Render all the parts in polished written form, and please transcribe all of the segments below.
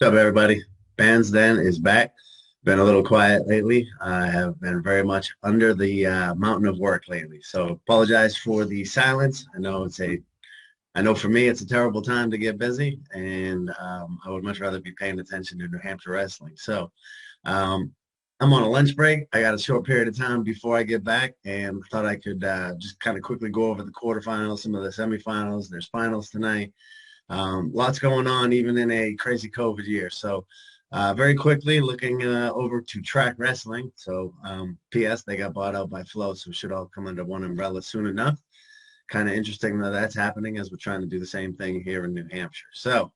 What's up, everybody? Bands Den is back. Been a little quiet lately. I have been very much under the mountain of work lately. So apologize for the silence. I know for me it's a terrible time to get busy, and I would much rather be paying attention to New Hampshire wrestling. So um, I'm on a lunch break. I got a short period of time before I get back, and thought I could just kind of quickly go over the quarterfinals, some of the semifinals. There's finals tonight. Lots going on, even in a crazy COVID year. So, very quickly, looking over to track wrestling. So, P.S. They got bought out by Flow, so it should all come under one umbrella soon enough. Kind of interesting that that's happening as we're trying to do the same thing here in New Hampshire. So,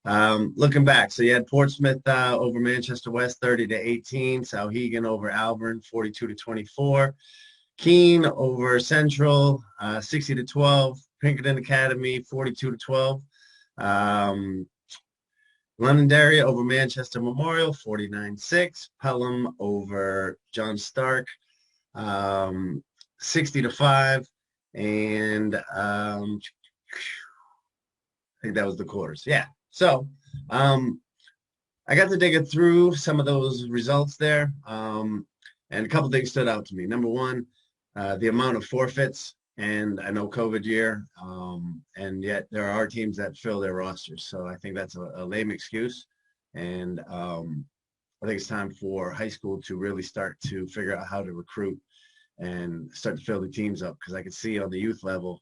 looking back, so you had Portsmouth over Manchester West, 30-18. Souhegan over Alburn, 42-24. Keene over Central, 60-12. Pinkerton Academy, 42-12. Um, Londonderry over Manchester Memorial, 49-6. Pelham over John Stark, 60-5. And I think that was the quarters. Yeah. So I got to dig it through some of those results there. And a couple things stood out to me. Number one, the amount of forfeits. And I know COVID year, and yet there are teams that fill their rosters. So I think that's a lame excuse. And I think it's time for high school to really start to figure out how to recruit and start to fill the teams up. Because I can see on the youth level,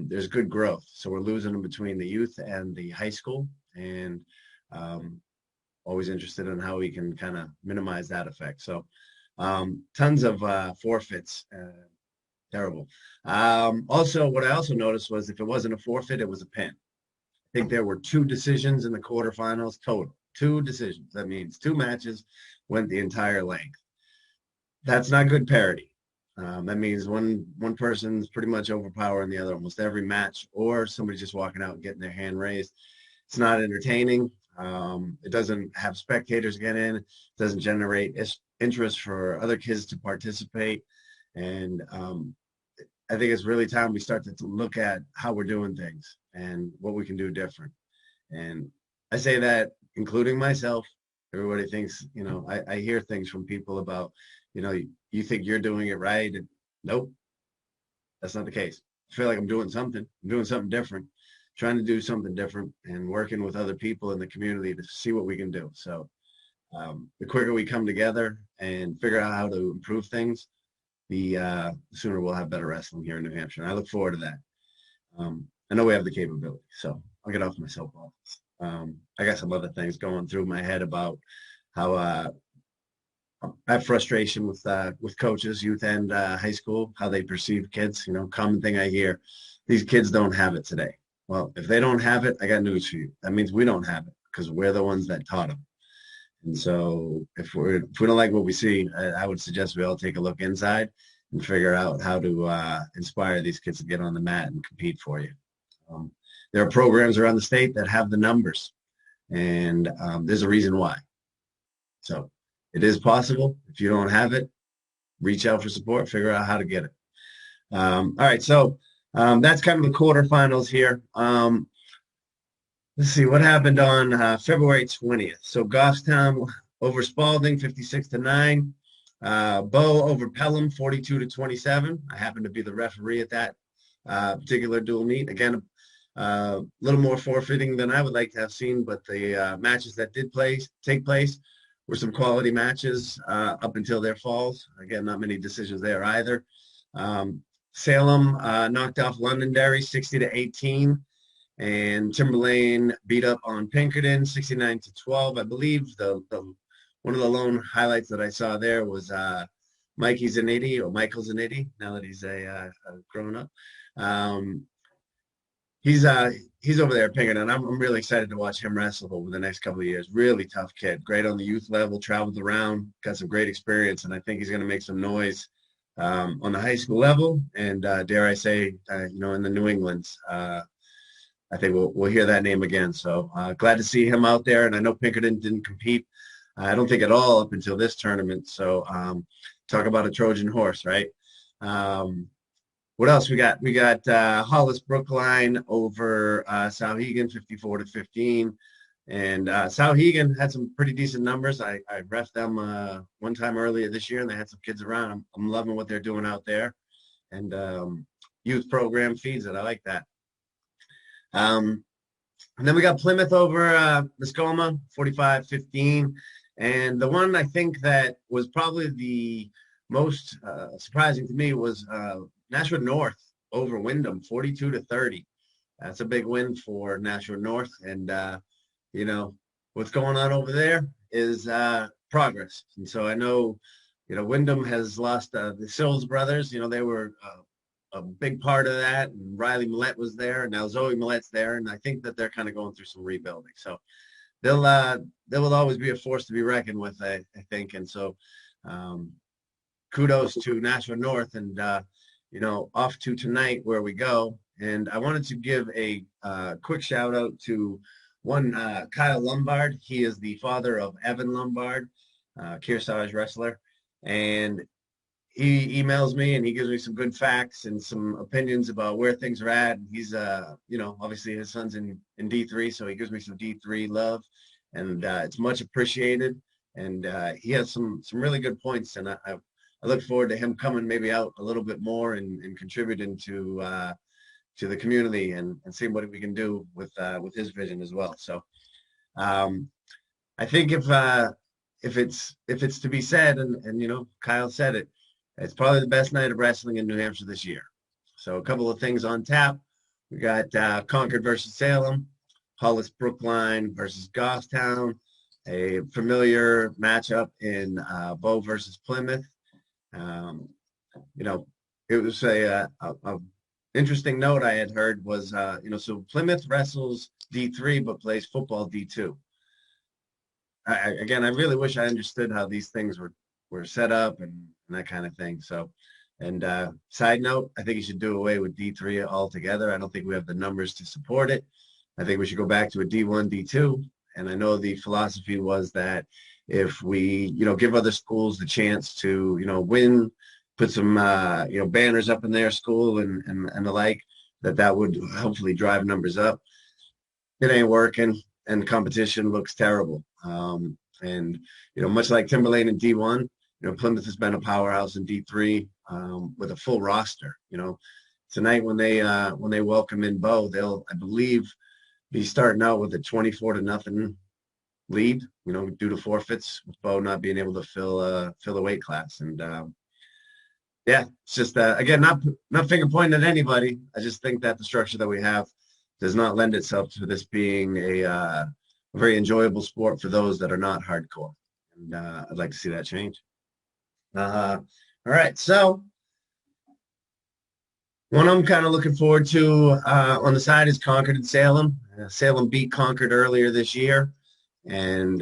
there's good growth. So we're losing them between the youth and the high school. And always interested in how we can kind of minimize that effect. So tons of forfeits. Terrible. Also, what I also noticed was if it wasn't a forfeit, it was a pin. I think there were two decisions in the quarterfinals total. Two decisions. That means two matches went the entire length. That's not good parity. That means one person's pretty much overpowering the other almost every match, or somebody just walking out and getting their hand raised. It's not entertaining. It doesn't have spectators get in. It doesn't generate interest for other kids to participate. And I think it's really time we start to look at how we're doing things and what we can do different. And I say that including myself. Everybody thinks, I hear things from people about, you think you're doing it right. And nope, that's not the case. I feel like I'm doing something. I'm doing something different, trying to do something different and working with other people in the community to see what we can do. So the quicker we come together and figure out how to improve things, the sooner we'll have better wrestling here in New Hampshire. And I look forward to that. I know we have the capability, so I'll get off my soapbox. I got some other things going through my head about how I have frustration with coaches, youth and high school, how they perceive kids. Common thing I hear: these kids don't have it today. Well, if they don't have it, I got news for you. That means we don't have it because we're the ones that taught them. And so if we don't like what we see, I would suggest we all take a look inside and figure out how to inspire these kids to get on the mat and compete for you. There are programs around the state that have the numbers, and there's a reason why. So it is possible. If you don't have it, reach out for support, figure out how to get it. All right, so that's kind of the quarterfinals here. Let's see what happened on February 20th. So Goffstown over Spalding, 56-9. Bow over Pelham, 42-27. I happened to be the referee at that particular dual meet. Again, a little more forfeiting than I would like to have seen, but the matches that did take place were some quality matches up until their falls. Again, not many decisions there either. Salem knocked off Londonderry, 60-18. And Timberlane beat up on Pinkerton, 69-12. I believe the one of the lone highlights that I saw there was Mikey Zanetti, or Michael Zanetti, now that he's a grown up. He's over there at Pinkerton. I'm really excited to watch him wrestle over the next couple of years. Really tough kid, great on the youth level, traveled around, got some great experience, and I think he's going to make some noise on the high school level, and dare I say, in the New Englands. I think we'll hear that name again. So glad to see him out there. And I know Pinkerton didn't compete, I don't think at all up until this tournament. So talk about a Trojan horse, right? What else we got? We got Hollis Brookline over Souhegan, 54-15. And Sauhegan had some pretty decent numbers. I refed them one time earlier this year, and they had some kids around. I'm loving what they're doing out there, and youth program feeds it. I like that. Um, and then we got Plymouth over Muskoma, 45-15. And the one I think that was probably the most surprising to me was Nashua North over Wyndham, 42-30. That's a big win for Nashua North. And, you know, what's going on over there is progress. And so I know, Wyndham has lost the Sills brothers. They were a big part of that. And Riley Millette was there, and now Zoe Millette's there, and I think that they're kind of going through some rebuilding. So they will always be a force to be reckoned with, I think. And so kudos to Nashua North, and off to tonight where we go. And I wanted to give a quick shout out to one Kyle Lombard. He is the father of Evan Lombard, Kearsarge wrestler, and he emails me and he gives me some good facts and some opinions about where things are at. And he's, obviously his son's in D3, so he gives me some D3 love, and it's much appreciated. And he has some really good points, and I look forward to him coming maybe out a little bit more and contributing to the community and seeing what we can do with his vision as well. So I think if it's to be said, and Kyle said it, it's probably the best night of wrestling in New Hampshire this year. So a couple of things on tap. We got Concord versus Salem, Hollis Brookline versus Goffstown, a familiar matchup in Bow versus Plymouth. It was a interesting note I had heard was, so Plymouth wrestles D3 but plays football D2. I really wish I understood how these things were set up and that kind of thing. So, and side note, I think you should do away with D3 altogether. I don't think we have the numbers to support it. I think we should go back to a D1, D2. And I know the philosophy was that if we, give other schools the chance to, win, put some, banners up in their school and the like, that would hopefully drive numbers up. It ain't working, and the competition looks terrible. And, much like Timberlane in D1, Plymouth has been a powerhouse in D3 with a full roster. Tonight when they welcome in Bow, they'll, I believe, be starting out with a 24-0 lead. Due to forfeits, with Bow not being able to fill a weight class. And yeah, it's just again, not finger pointing at anybody. I just think that the structure that we have does not lend itself to this being a very enjoyable sport for those that are not hardcore. And I'd like to see that change. All right, so one I'm kind of looking forward to on the side is Concord and Salem. Salem beat Concord earlier this year, and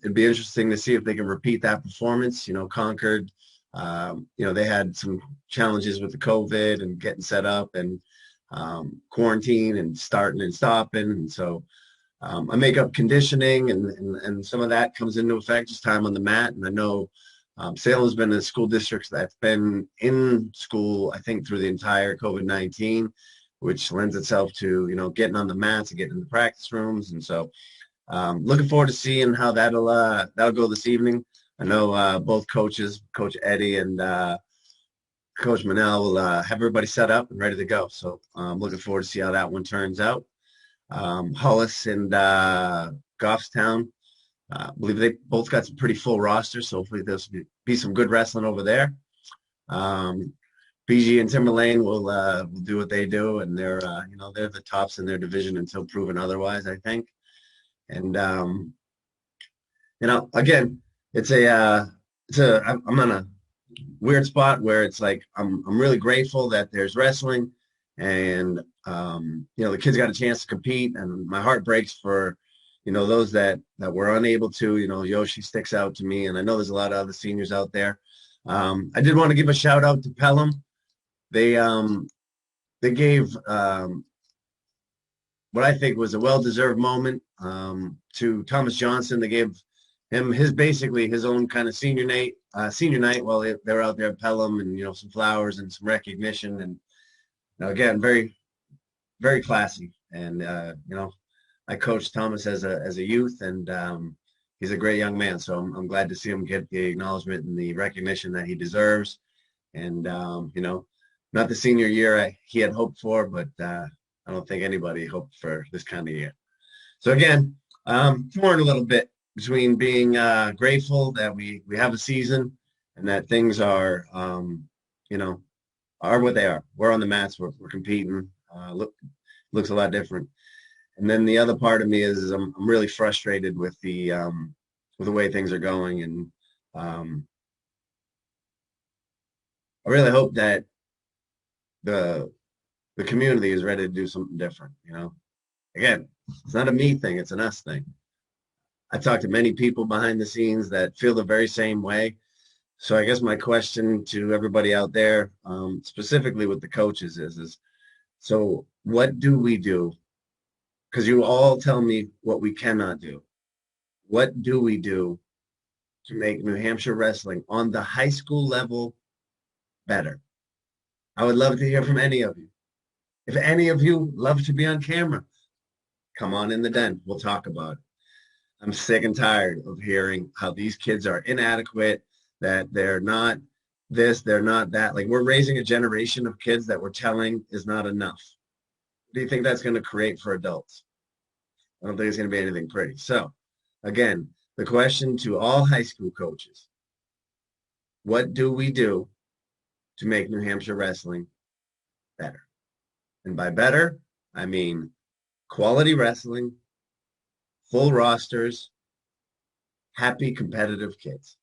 it'd be interesting to see if they can repeat that performance. Concord, they had some challenges with the COVID and getting set up and quarantine and starting and stopping, and so I make up conditioning and some of that comes into effect, just time on the mat. And I know Salem's been a school district that's been in school, I think, through the entire COVID-19, which lends itself to, getting on the mats and getting in the practice rooms. And so looking forward to seeing how that'll go this evening. I know both coaches, Coach Eddie and Coach Manel, will have everybody set up and ready to go. So I'm looking forward to see how that one turns out. Hollis and Goffstown, I believe they both got some pretty full rosters, so hopefully there'll be some good wrestling over there. PG and Timberlane will do what they do, and they're the tops in their division until proven otherwise, I think. And again, I'm on a weird spot where it's like I'm really grateful that there's wrestling, and the kids got a chance to compete, and my heart breaks for those that were unable to. Yoshi sticks out to me, and I know there's a lot of other seniors out there. I did want to give a shout out to Pelham. They gave what I think was a well-deserved moment to Thomas Johnson. They gave him his own kind of senior night while they were out there at Pelham, and some flowers and some recognition, and again, very, very classy. And I coached Thomas as a youth, and he's a great young man. So I'm glad to see him get the acknowledgement and the recognition that he deserves. And not the senior year he had hoped for, but I don't think anybody hoped for this kind of year. So again, torn a little bit between being grateful that we have a season and that things are you know are what they are. We're on the mats. We're competing. Looks a lot different. And then the other part of me is I'm really frustrated with the way things are going, and I really hope that the the community is ready to do something different. Again, it's not a me thing; it's an us thing. I talked to many people behind the scenes that feel the very same way. So I guess my question to everybody out there, specifically with the coaches, is so what do we do? Because you all tell me what we cannot do. What do we do to make New Hampshire wrestling on the high school level better? I would love to hear from any of you. If any of you love to be on camera, come on in the den. We'll talk about it. I'm sick and tired of hearing how these kids are inadequate, that they're not this, they're not that. Like, we're raising a generation of kids that we're telling is not enough. What do you think that's going to create for adults? I don't think it's going to be anything pretty. So, again, the question to all high school coaches, what do we do to make New Hampshire wrestling better? And by better, I mean quality wrestling, full rosters, happy competitive kids.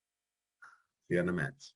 See you on the mats.